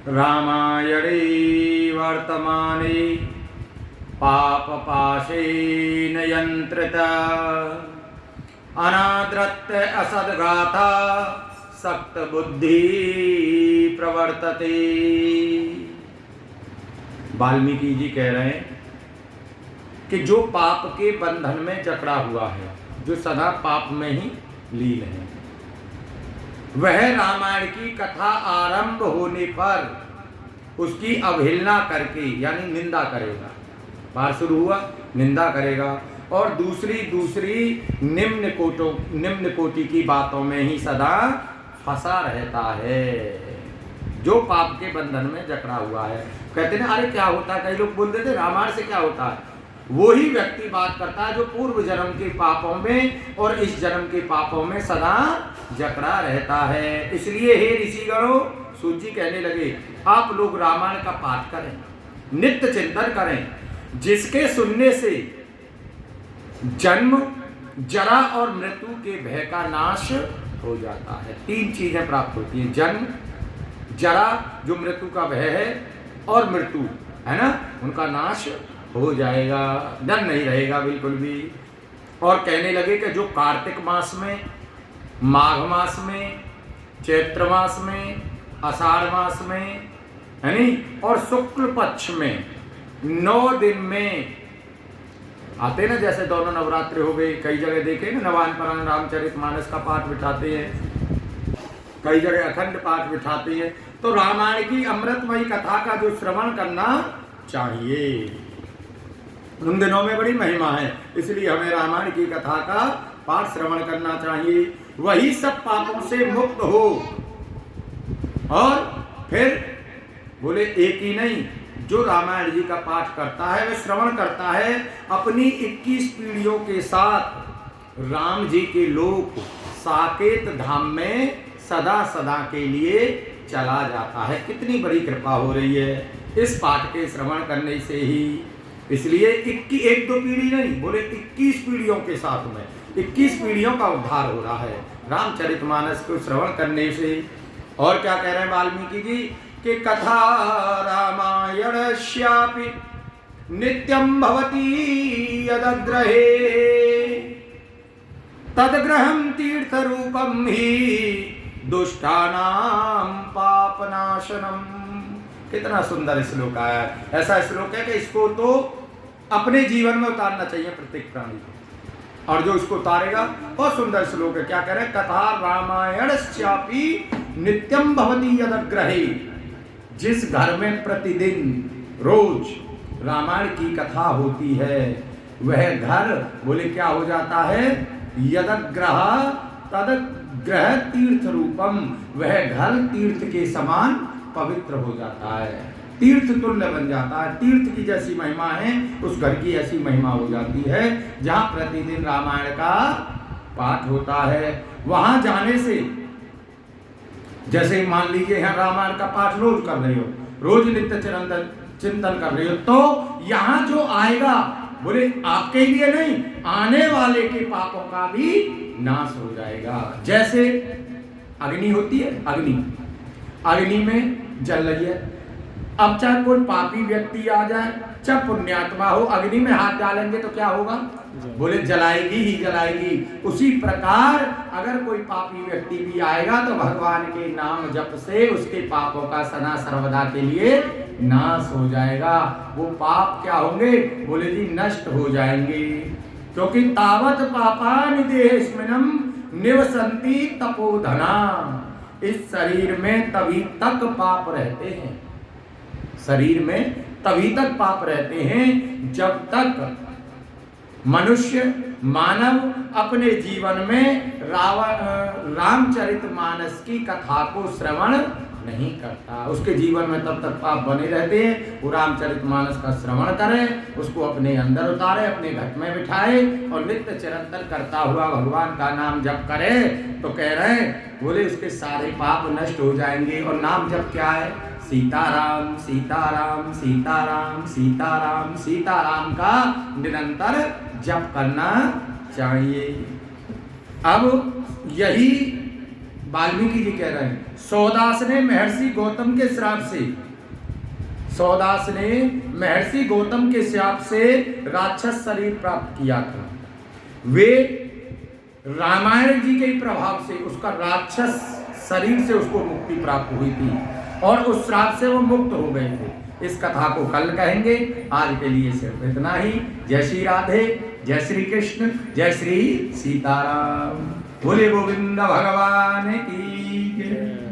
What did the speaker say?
रामायणे वर्तमाने पापपाशेन यंत्रिता अनाद्रत्य असद्गाथा सक्त बुद्धि प्रवर्तते। वाल्मीकि जी कह रहे हैं कि जो पाप के बंधन में जकड़ा हुआ है, जो सदा पाप में ही लीन है, वह रामायण की कथा आरंभ होने पर उसकी अवहेलना करके यानी निंदा करेगा। पाठ शुरू हुआ, निंदा करेगा और दूसरी निम्न कोटि की बातों में ही सदा फंसा रहता है, जो पाप के बंधन में जकड़ा हुआ है। कहते हैं अरे क्या होता है, कई लोग बोलते थे रामायण से क्या होता है। वही व्यक्ति बात करता है जो पूर्व जन्म के पापों में और इस जन्म के पापों में सदा जकड़ा रहता है। इसलिए हे ऋषिगणों, सूत जी कहने लगे आप लोग रामायण का पाठ करें, नित्य चिंतन करें, जिसके सुनने से जन्म जरा और मृत्यु के भय का नाश हो जाता है। तीन चीजें प्राप्त होती हैं, जन्म, जरा जो मृत्यु का भय है, और मृत्यु है ना, उनका नाश हो जाएगा, डर नहीं रहेगा बिल्कुल भी। और कहने लगे कि जो कार्तिक मास में, माघ मास में, चैत्र मास में, आषाढ़ मास में है नी, और शुक्ल पक्ष में 9 दिन में आते ना, जैसे दोनों नवरात्रि हो गए, कई जगह देखे ना नवान परान रामचरितमानस का पाठ बिठाते हैं, कई जगह अखंड पाठ बिठाते हैं। तो रामायण की अमृतमयी कथा का जो श्रवण करना चाहिए, उन दिनों में बड़ी महिमा है, इसलिए हमें रामायण की कथा का पाठ श्रवण करना चाहिए। वही सब पापों से मुक्त हो। और फिर बोले एक ही नहीं, जो रामायण जी का पाठ करता है, वह श्रवण करता है, अपनी 21 पीढ़ियों के साथ राम जी के लोक साकेत धाम में सदा सदा के लिए चला जाता है। कितनी बड़ी कृपा हो रही है इस पाठ के श्रवण करने से ही। इसलिए 1-2 पीढ़ी नहीं, बोले 21 पीढ़ियों के साथ में 21 पीढ़ियों का उद्धार हो रहा है रामचरितमानस को श्रवण करने से। और क्या कह रहे हैं वाल्मीकि जी कि कथा रामायणस्यापि नित्यं भवति यदग्रहे तदग्रहं तीर्थरूपं ही दुष्टानां पापनाशनम। कितना सुंदर श्लोक आया है। ऐसा श्लोक है कि इसको तो अपने जीवन में उतारना चाहिए प्रत्येक प्राणी को, और जो इसको उतारेगा बहुत सुंदर श्लोक है। क्या कह रहे हैं, कथा रामायणस्यापि नित्यं भवति यदग्रहे, जिस घर में प्रतिदिन रोज रामायण की कथा होती है, वह घर बोले क्या हो जाता है, यदग्रह तदग्रह तीर्थ रूपम, वह घर तीर्थ के समान पवित्र हो जाता है, तीर्थ तुल्य बन जाता है। तीर्थ की जैसी महिमा है उस घर की ऐसी महिमा हो जाती है, जहाँ प्रतिदिन रामायण का पाठ होता है। वहां जाने से, जैसे मान लीजिए यहाँ रामायण का पाठ रोज कर रहे हो, रोज नित्य चिंतन कर रहे हो, तो यहाँ जो आएगा बोले आपके लिए नहीं, आने वाले के पापों का भी नाश हो जाएगा। जैसे अग्नि होती है, अग्नि में जल रही है, अब चाहे कोई पापी व्यक्ति आ जाए चाहे पुण्यात्मा हो, अग्नि में हाथ डालेंगे तो क्या होगा, बोले जलाएगी ही जलाएगी। उसी प्रकार अगर कोई पापी व्यक्ति भी आएगा तो भगवान के नाम जप से उसके पापों का सदा सर्वदा के लिए नाश हो जाएगा। वो पाप क्या होंगे, बोले जी नष्ट हो जाएंगे, क्योंकि तावत पापानि देहेस्मिनं निवसन्ति तपोधना, इस शरीर में तभी तक पाप रहते हैं, शरीर में तभी तक पाप रहते हैं जब तक मनुष्य मानव अपने जीवन में रामचरितमानस की कथा को श्रवण नहीं करता। उसके जीवन में तब तक पाप बने रहते हैं। वो रामचरितमानस का श्रवण करें, उसको अपने अंदर उतारे, अपने घट में बिठाए और नित्य चिरंतन करता हुआ भगवान का नाम जप करे, तो कह रहे हैं बोले उसके सारे पाप नष्ट हो जाएंगे। और नाम जप क्या है, सीताराम सीताराम सीताराम सीताराम सीताराम का निरंतर जप करना चाहिए। अब यही वाल्मीकि जी कह रहे हैं सौदास ने महर्षि गौतम के श्राप से, सौदास ने महर्षि गौतम के श्राप से राक्षस शरीर प्राप्त किया था। वे रामायण जी के प्रभाव से उसका राक्षस शरीर से उसको मुक्ति प्राप्त हुई थी और उस श्राप से वो मुक्त हो गए थे। इस कथा को कल कहेंगे, आज के लिए सिर्फ इतना ही। जय श्री राधे, जय श्री कृष्ण, जय श्री सीताराम। बोले गोविंद भगवान की जय।